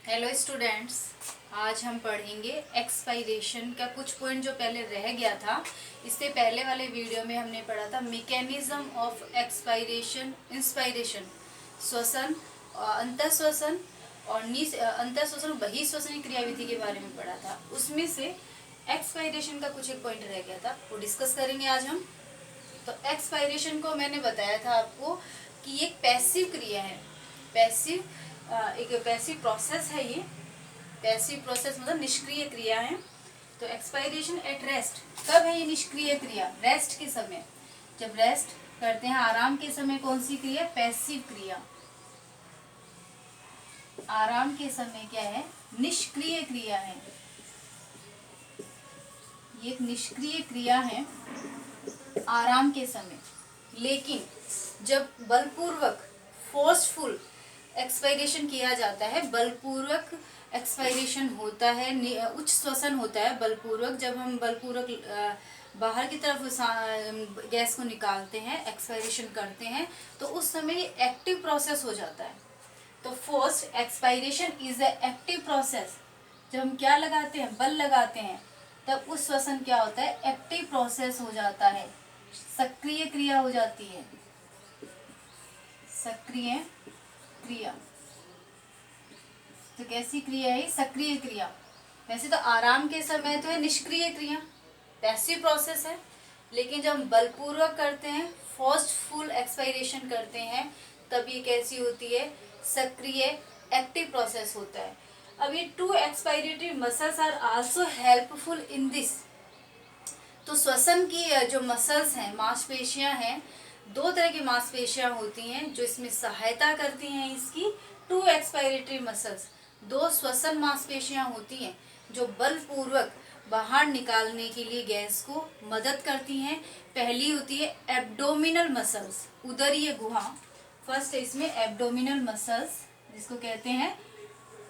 Hello students, आज हम पढ़ेंगे एक्सपायरेशन का कुछ पॉइंट जो पहले रह गया था। इससे पहले वाले वीडियो में हमने पढ़ा था मैकेनिज्म ऑफ एक्सपायरेशन, इंस्पायरेशन, श्वसन, अंतः श्वसन और अंतः श्वसन बहिःश्वसन क्रियाविधि के बारे में पढ़ा था। उसमें से एक्सपायरेशन का कुछ एक पॉइंट रह गया था, वो डिस्कस करेंगे आज हम। तो एक्सपायरेशन को मैंने बताया था आपको कि एक पैसिव क्रिया है। पैसिव एक पैसिव प्रोसेस है। ये पैसिव प्रोसेस मतलब निष्क्रिय क्रिया है। तो एक्सपायरेशन एट रेस्ट कब है? ये निष्क्रिय क्रिया रेस्ट के समय, जब रेस्ट करते हैं, आराम के समय। कौन सी क्रिया? पैसिव क्रिया। आराम के समय क्या है? निष्क्रिय क्रिया है। ये एक निष्क्रिय क्रिया है आराम के समय। लेकिन जब बलपूर्वक फोर्सफुल एक्सपायरेशन किया जाता है, बलपूर्वक एक्सपायरेशन होता है, उच्च श्वसन होता है बलपूर्वक, जब हम बलपूर्वक बाहर की तरफ गैस को निकालते हैं, एक्सपायरेशन करते हैं, तो उस समय एक्टिव प्रोसेस हो जाता है। तो forced expiration is a active process. जब हम क्या लगाते हैं? बल लगाते हैं, तब उस श्वसन क्या होता है? एक्टिव प्रोसेस हो जाता है, सक्रिय क्रिया हो जाती है। सक्रिय क्रिया। तो कैसी क्रिया है? सक्रिय क्रिया। वैसे तो आराम के समय तो है निष्क्रिय क्रिया, पैसिव प्रोसेस है। लेकिन जब हम बलपूर्वक करते हैं, फोर्सफुल एक्सपायरेशन करते हैं, तब ये कैसी होती है? सक्रिय एक्टिव प्रोसेस होता है। अब ये two expiratory muscles are also helpful in this. तो श्वसन की जो मसल्स हैं, मांसपेशियां हैं, दो तरह की मांसपेशियां होती हैं जो इसमें सहायता करती हैं इसकी। टू एक्सपायरेटरी मसल्स, दो श्वसन मांसपेशियां होती हैं जो बलपूर्वक बाहर निकालने के लिए गैस को मदद करती हैं। पहली होती है एब्डोमिनल मसल्स, उदरीय गुहा। फर्स्ट है इसमें एब्डोमिनल मसल्स, जिसको कहते हैं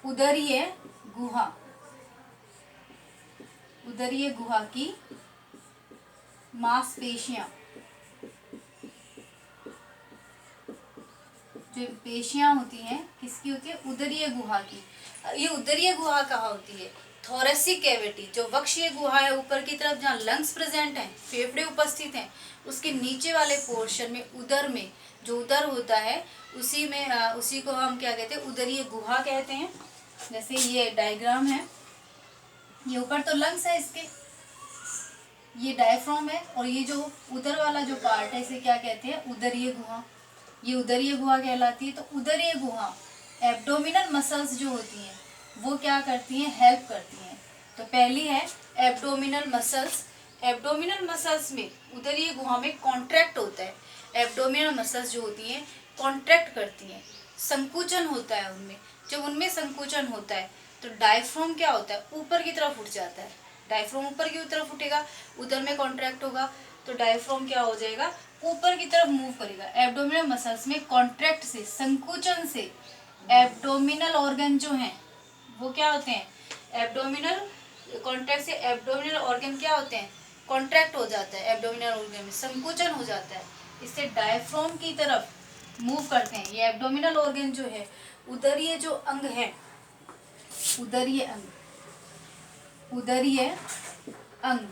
उदरीय गुहा। उदरीय गुहा की मांसपेशियां, जो पेशियां होती हैं, किसकी होती है? उदरीय गुहा की। ये उदरीय गुहा कहाँ होती है? थोरेसिक कैविटी, जो वक्षीय गुहा है ऊपर की तरफ, जहाँ लंग्स प्रेजेंट हैं, फेफड़े उपस्थित हैं, उसके नीचे वाले पोर्शन में, उदर में, जो उदर होता है, उसी में उसी को हम क्या कहते हैं? उदरीय गुहा कहते हैं। जैसे ये डायग्राम है, ये ऊपर तो लंग्स है इसके, ये डायफ्राम है, और ये जो उदर वाला जो पार्ट है, इसे क्या कहते हैं? उदरीय गुहा। ये उदरीय गुहा कहलाती है। तो उदरीय गुहा, एब्डोमिनल मसल्स जो होती हैं, वो क्या करती हैं? हेल्प करती हैं। तो पहली है एब्डोमिनल मसल्स। एब्डोमिनल मसल्स में, उदरीय गुहा में कॉन्ट्रैक्ट होता है। एब्डोमिनल मसल्स जो होती हैं कॉन्ट्रैक्ट करती हैं, संकुचन होता है उनमें। जब उनमें संकुचन होता है तो डायफ्राम क्या होता है? ऊपर की तरफ उठ जाता है। डायफ्राम ऊपर की तरफ उठेगा, उदर में कॉन्ट्रैक्ट होगा, तो डायफ्राम क्या हो जाएगा? ऊपर की तरफ मूव करेगा। एब्डोमिनल मसल्स में कॉन्ट्रैक्ट से, संकुचन से, एब्डोमिनल ऑर्गन जो हैं वो क्या होते हैं? एब्डोमिनल कॉन्ट्रैक्ट से एब्डोमिनल ऑर्गन क्या होते हैं? कॉन्ट्रैक्ट हो जाता है, एब्डोमिनल ऑर्गन में संकुचन हो जाता है, इससे डायफ्राम की तरफ मूव करते हैं। ये एब्डोमिनल ऑर्गन जो है, उदरीय जो अंग है, उदरीय अंग, उदरीय अंग,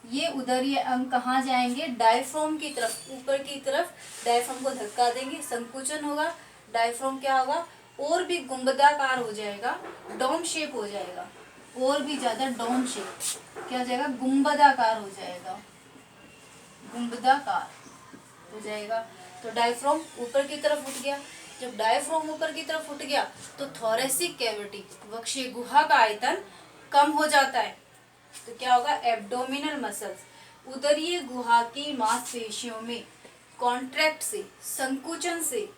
ये उदरीय अंग कहाँ जाएंगे? डायफ्राम की तरफ, ऊपर की तरफ डायफ्राम को धक्का देंगे, संकुचन होगा, डायफ्राम क्या होगा? और भी गुंबदाकार हो जाएगा, डोम शेप हो जाएगा, और भी ज्यादा डोम शेप क्या हो जाएगा? गुंबदाकार हो जाएगा, गुंबदाकार हो जाएगा। तो डायफ्राम ऊपर की तरफ उठ गया। जब डायफ्राम ऊपर की तरफ उठ गया तो थोरेसिक कैविटी, वक्षीय गुहा का आयतन कम हो जाता है। तो क्या होगा? एब्डोमिनल मसल्स, उदरीय गुहा की मांसपेशियों में कॉन्ट्रैक्ट से, संकुचन से,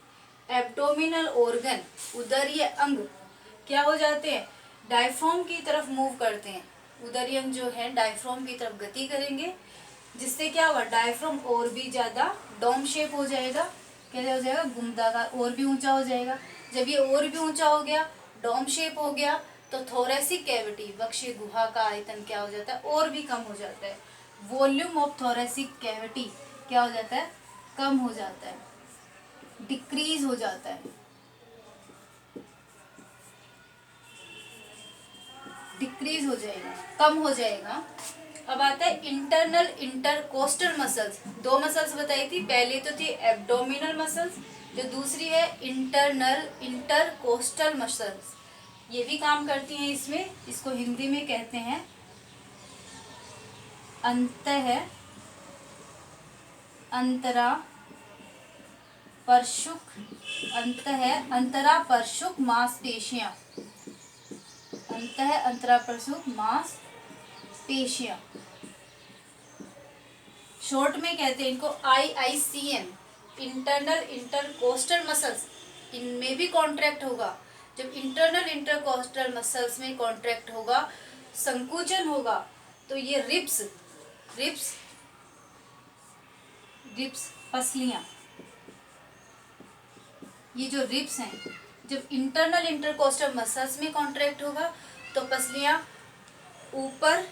एब्डोमिनल ऑर्गन, उदरीय अंग क्या हो जाते हैं? डायफ्राम की तरफ मूव करते हैं। उदरीय अंग जो है डायफ्राम की तरफ गति करेंगे, जिससे क्या होगा? डायफ्राम और भी ज्यादा डोम शेप हो जाएगा, क्या हो जाएगा? गुंबदाकार, और भी ऊंचा हो जाएगा। जब ये और भी ऊंचा हो गया, डोम शेप हो गया, तो थोरेसिक कैविटी, वक्षीय गुहा का आयतन क्या हो जाता है? और भी कम हो जाता है। वॉल्यूम ऑफ थोरेसिक कैविटी क्या हो जाता है? कम हो जाता है, डिक्रीज हो जाता है। डिक्रीज हो जाएगा, कम हो जाएगा। अब आता है इंटरनल इंटरकोस्टल मसल्स। दो मसल्स बताई थी, पहली तो थी एब्डोमिनल मसल्स, जो दूसरी है इंटरनल इंटरकोस्टल मसल्स। ये भी काम करती हैं इसमें। इसको हिंदी में कहते हैं अंतरा परशुक मांसपेशियां, अंतरा परशुक मांसपेशियां, शॉर्ट में कहते हैं इनको IICM, इंटरनल इंटरकोस्टल मसल्स। इनमें भी कॉन्ट्रैक्ट होगा। जब इंटरनल इंटरकोस्टल मसल्स में कॉन्ट्रैक्ट होगा, संकुचन होगा, तो ये रिब्स पसलियां, ये जो रिब्स हैं, जब इंटरनल इंटरकोस्टल मसल्स में कॉन्ट्रैक्ट होगा तो पसलियां ऊपर,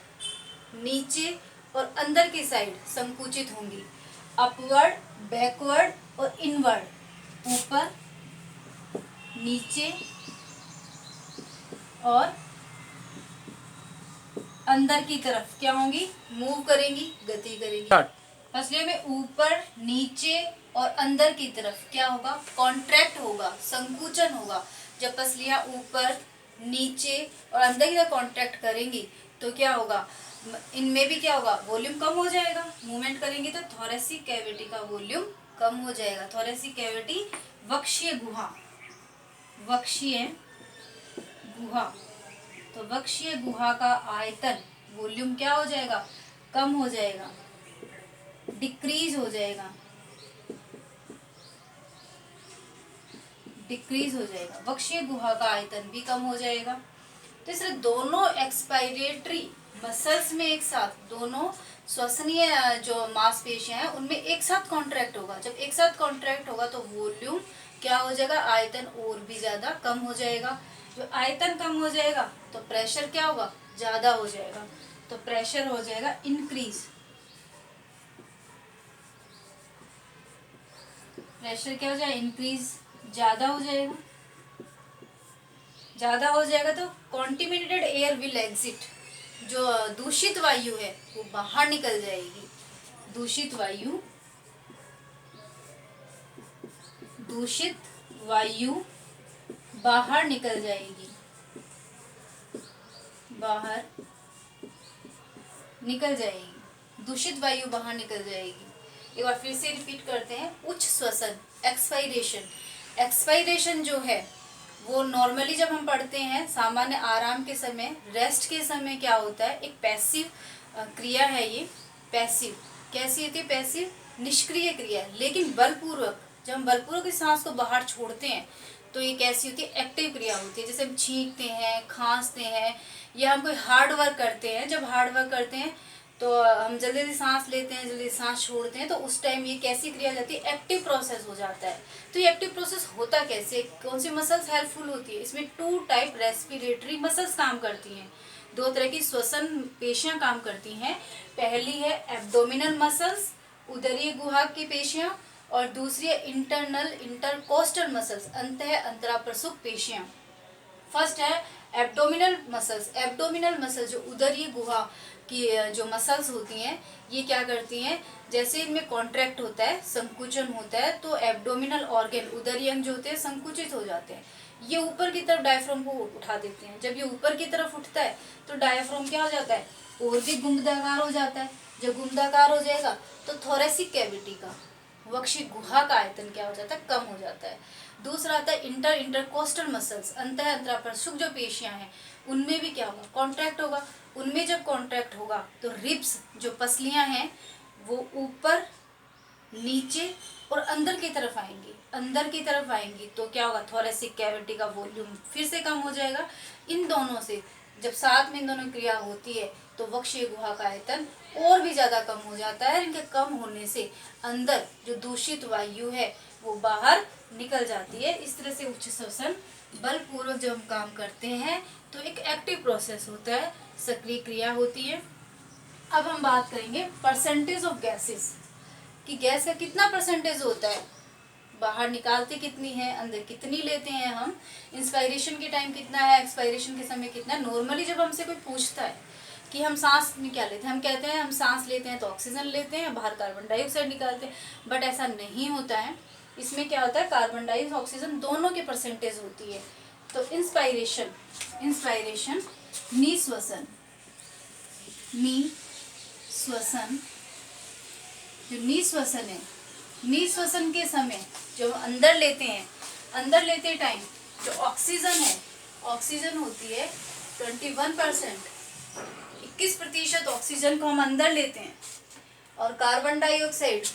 नीचे और अंदर की साइड संकुचित होंगी। अपवर्ड, बैकवर्ड और इनवर्ड, ऊपर, नीचे और अंदर की तरफ क्या होंगी, मूव करेंगी, गति करेंगी। पसलियों में ऊपर, नीचे और अंदर की तरफ क्या होगा, कॉन्ट्रैक्ट होगा, संकुचन होगा। जब पसलियां ऊपर, नीचे और अंदर की तरफ कॉन्ट्रैक्ट करेंगी तो क्या होगा, इनमें भी क्या होगा, वॉल्यूम कम हो जाएगा। मूवमेंट करेंगे तो थोरेसिक कैविटी का वॉल्यूम कम हो जाएगा। थोरेसिक कैविटी वक्षीय गुहा, तो वक्षीय गुहा का आयतन, वॉल्यूम क्या हो जाएगा, कम हो जाएगा, डिक्रीज हो जाएगा, वक्षीय गुहा का आयतन भी कम हो जाएगा। तो इसलिए दोनों एक्सपायरेटरी मसल्स में एक साथ, दोनों श्वसनीय जो मांसपेशियां हैं उनमें एक साथ कॉन्ट्रैक्ट होगा। जब एक साथ कॉन्ट्रैक्ट होगा तो वॉल्यूम क्या हो जाएगा, आयतन और भी ज्यादा कम हो जाएगा। जो आयतन कम हो जाएगा तो प्रेशर क्या होगा, ज्यादा हो जाएगा। तो प्रेशर हो जाएगा इंक्रीज, प्रेशर क्या हो जाएगा, इंक्रीज, ज्यादा हो जाएगा। तो कॉन्टिमिनेटेड एयर विल एग्जिट, जो दूषित वायु है वो बाहर निकल जाएगी। दूषित वायु बाहर निकल जाएगी, दूषित वायु बाहर निकल जाएगी। एक बार फिर से रिपीट करते हैं। उच्च श्वसन, एक्सपायरेशन जो है वो नॉर्मली जब हम पढ़ते हैं सामान्य आराम के समय, रेस्ट के समय क्या होता है, एक पैसिव क्रिया है ये। पैसिव कैसी होती है, पैसिव निष्क्रिय क्रिया। लेकिन बलपूर्वक, जब हम बलपूर्वक इस सांस को बाहर छोड़ते हैं तो ये कैसी होती है, एक्टिव क्रिया होती है। जैसे हम छींकते हैं, खांसते हैं, या हम कोई हार्ड वर्क करते हैं। जब हार्ड वर्क करते हैं तो हम जल्दी जल्दी सांस लेते हैं, जल्दी सांस छोड़ते हैं, तो उस टाइम ये कैसी क्रिया जाती है, एक्टिव प्रोसेस हो जाता है। तो ये एक्टिव प्रोसेस होता कैसे, कौन सी मसल्स हेल्पफुल होती है, इसमें 2 टाइप रेस्पिरेटरी मसल्स काम करती हैं। 2 तरह की श्वसन पेशियां काम करती हैं। पहली है एब्डोमिनल मसल्स, उदरीय गुहा की पेशियां, और दूसरी है इंटरनल इंटरकोस्टल मसल्स, अंतराप्रसुप पेशियां। फर्स्ट है एब्डोमिनल मसल्स जो उदरीय गुहा की जो मसल्स होती हैं, ये क्या करती हैं, जैसे इनमें कॉन्ट्रैक्ट होता है, संकुचन होता है, तो एब्डोमिनल ऑर्गन, उदरीय अंग जो होते हैं संकुचित हो जाते हैं। ये ऊपर की तरफ डायफ्राम को उठा देते हैं। जब ये ऊपर की तरफ उठता है तो डायफ्राम क्या हो जाता है, और भी गुंबदाकार हो जाता है। जब गुंबदाकार हो जाएगा तो थोरेसिक कैविटी का, वक्षीय गुहा का आयतन क्या हो जाता है, कम हो जाता है। दूसरा आता है इंटरकोस्टल मसल्स, अंतराप्रसुप जो पेशियां हैं उनमें भी क्या होगा, कॉन्ट्रैक्ट होगा। उनमें जब कॉन्ट्रैक्ट होगा तो रिब्स जो पसलियां हैं वो ऊपर, नीचे और अंदर की तरफ आएंगी, तो क्या होगा, थोरेसिक कैविटी का वॉल्यूम फिर से कम हो जाएगा। इन दोनों से जब साथ में इन दोनों क्रिया होती है तो वक्षीय गुहा का आयतन और भी ज्यादा कम हो जाता है। इनके कम होने से अंदर जो दूषित वायु है वो बाहर निकल जाती है। इस तरह से उच्च श्वसन बलपूर्वक जब हम काम करते हैं तो एक एक्टिव प्रोसेस होता है, सक्रिय क्रिया होती है। अब हम बात करेंगे परसेंटेज ऑफ गैसेस, कि गैस का कितना परसेंटेज होता है। बाहर निकालते कितनी है, अंदर कितनी लेते हैं हम, इंस्पायरेशन के टाइम कितना है, एक्सपायरेशन के समय कितना है। नॉर्मली जब हमसे कोई पूछता है कि हम सांस में क्या लेते हैं, हम कहते हैं हम सांस लेते हैं तो ऑक्सीजन लेते हैं, बाहर कार्बन डाइऑक्साइड निकालते हैं, बट ऐसा नहीं होता है। इसमें क्या होता है, कार्बन डाइऑक्साइड ऑक्सीजन दोनों की परसेंटेज होती है। तो इंस्पायरेशन निःश्वसन, निःश्वसन, जो निःश्वसन है, निःश्वसन के समय जो अंदर लेते हैं, अंदर लेते टाइम जो ऑक्सीजन है, ऑक्सीजन होती है 21%, 21% ऑक्सीजन को हम अंदर लेते हैं। और कार्बन डाइऑक्साइड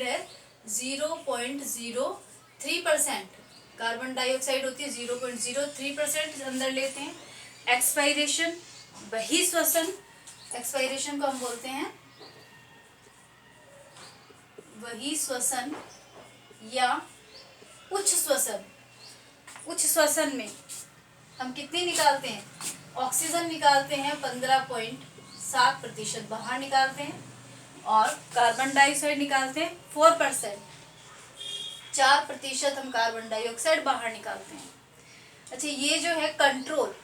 है 0.03%, कार्बन डाइऑक्साइड होती है 0.03% अंदर लेते हैं। एक्सपायरेशन, बहिःश्वसन, एक्सपायरेशन को हम बोलते हैं बहिःश्वसन या उच्च श्वसन। उच्च श्वसन में हम कितनी निकालते हैं, ऑक्सीजन निकालते हैं 15.7% बाहर निकालते हैं, और कार्बन डाइऑक्साइड निकालते हैं 4%, 4% हम कार्बन डाइऑक्साइड बाहर निकालते हैं। अच्छा, ये जो है कंट्रोल,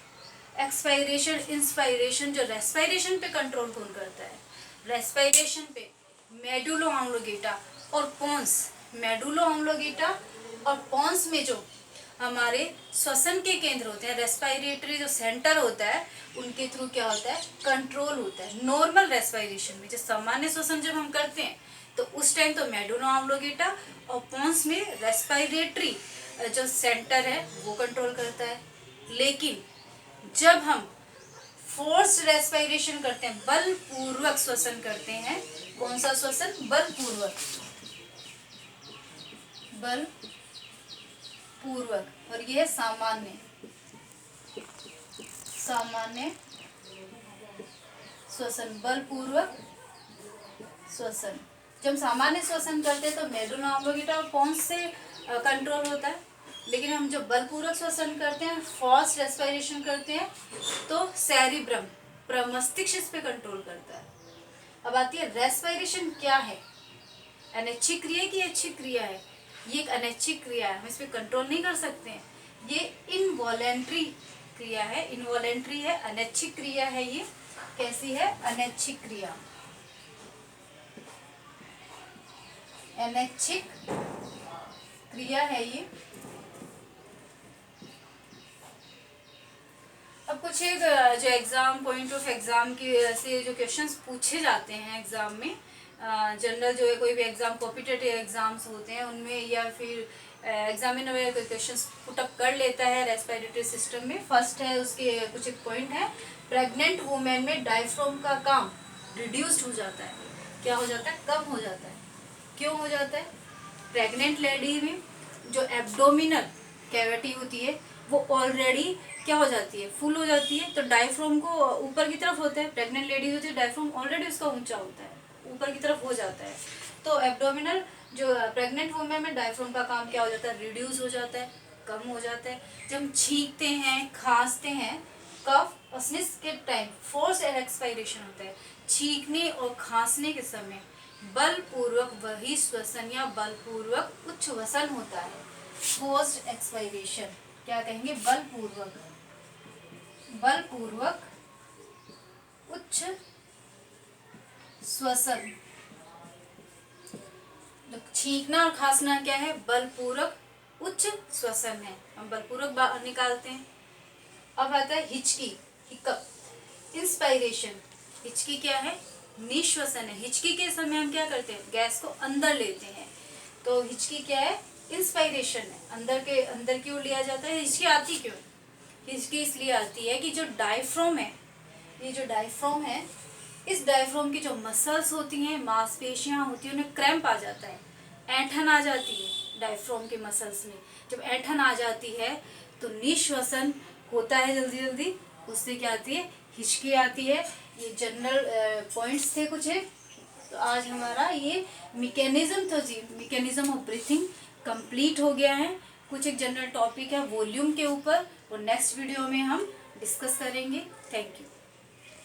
एक्सपायरेशन, इंस्पायरेशन, जो रेस्पायरेशन पे कंट्रोल कौन करता है, रेस्पायरेशन पे मेडुलो ऑब्लिंगेटा और पोन्स, मेडुलो ऑब्लिंगेटा और पोन्स में जो हमारे श्वसन के केंद्र होते हैं, रेस्पायरेटरी जो सेंटर होता है, उनके थ्रू क्या होता है, कंट्रोल होता है। नॉर्मल रेस्पायरेशन में जो सामान्य श्वसन जब हम करते हैं तो उस टाइम तो मेडुलो ऑब्लिंगेटा और पोन्स में रेस्पायरेटरी जो सेंटर है वो कंट्रोल करता है। लेकिन जब हम फोर्स्ड रेस्पायरेशन करते हैं, बलपूर्वक श्वसन करते हैं, कौन सा श्वसन, बलपूर्वक, बलपूर्वक, और यह है सामान्य श्वसन, बलपूर्वक श्वसन। जब हम सामान्य श्वसन करते हैं तो मेडुलो ऑब्लिंगेटा और पोन्स से कंट्रोल होता है। लेकिन हम जो बलपूर्वक श्वसन करते हैं, फोर्स्ड रेस्पायरेशन करते हैं, तो सेरिब्रम, मस्तिष्क इस पे कंट्रोल करता है। अब आती है रेस्पायरेशन क्या है, अनैच्छिक क्रिया की ऐच्छिक क्रिया है। ये एक अनैच्छिक क्रिया है, हम इस पे कंट्रोल नहीं कर सकते हैं। ये इनवॉलेंट्री क्रिया है, इनवॉलेंट्री है, अनैच्छिक क्रिया है। ये कैसी है, अनैच्छिक क्रिया, अनैच्छिक क्रिया है ये। अब कुछ एक जो एग्जाम, पॉइंट ऑफ एग्जाम के से जो क्वेश्चंस पूछे जाते हैं एग्जाम में, जनरल जो है कोई भी एग्जाम, कॉम्पिटिटिव एग्जाम्स होते हैं उनमें, या फिर एग्जामिनर कोई क्वेश्चंस पुटअप कर लेता है रेस्पिरेटरी सिस्टम में। फर्स्ट है उसके कुछ एक पॉइंट है, प्रेग्नेंट वुमेन में डायफ्राम का काम रिड्यूस्ड हो जाता है। क्या हो जाता है, कम हो जाता है। क्यों हो जाता है, प्रेग्नेंट लेडी में जो एब्डोमिनल कैविटी होती है वो ऑलरेडी क्या हो जाती है, फुल हो जाती है, तो डायफ्राम को ऊपर की तरफ होता है। प्रेग्नेंट लेडी होती है, डायफ्राम ऑलरेडी उसका ऊंचा होता है, ऊपर की तरफ हो जाता है। तो एब्डोमिनल जो प्रेग्नेंट वुमेन में डायफ्राम का काम क्या हो जाता है, रिड्यूस हो जाता है, कम हो जाता है। जब हम छींकते हैं, खांसते हैं, कफ और स्निज के टाइम फोर्स एक्सपायरेशन होता है। छींकने और खांसने के समय बलपूर्वक बहिःश्वसन या बलपूर्वक उच्छ्वसन होता है, फोर्स्ड एक्सपायरेशन। क्या कहेंगे, बलपूर्वक उच्च श्वसन। छींकना और खांसना क्या है, बलपूर्वक उच्च श्वसन है, हम बलपूर्वक निकालते हैं। अब आता है हिचकी, हिकअप, इंस्पायरेशन। हिचकी क्या है, निःश्वसन है। हिचकी के समय हम क्या करते हैं, गैस को अंदर लेते हैं, तो हिचकी क्या है, इंस्पायरेशन है, अंदर की ओर लिया जाता है। हिचकी आती क्यों, हिचकी इसलिए आती है कि जो डायफ्राम है, ये जो डायफ्राम है, इस डायफ्राम की जो मसल्स होती हैं, मांसपेशियां होती हैं, उन्हें क्रैम्प आ जाता है, ऐंठन आ जाती है डायफ्राम के मसल्स में। जब ऐंठन आ जाती है तो निःश्वसन होता है जल्दी जल्दी, उससे क्या आती है, हिचकी आती है। ये जनरल पॉइंट्स थे कुछ है। तो आज हमारा ये मैकेनिज्म ऑफ ब्रीथिंग कंप्लीट हो गया है। कुछ एक जनरल टॉपिक है वॉल्यूम के ऊपर, और नेक्स्ट वीडियो में हम डिस्कस करेंगे। Thank you.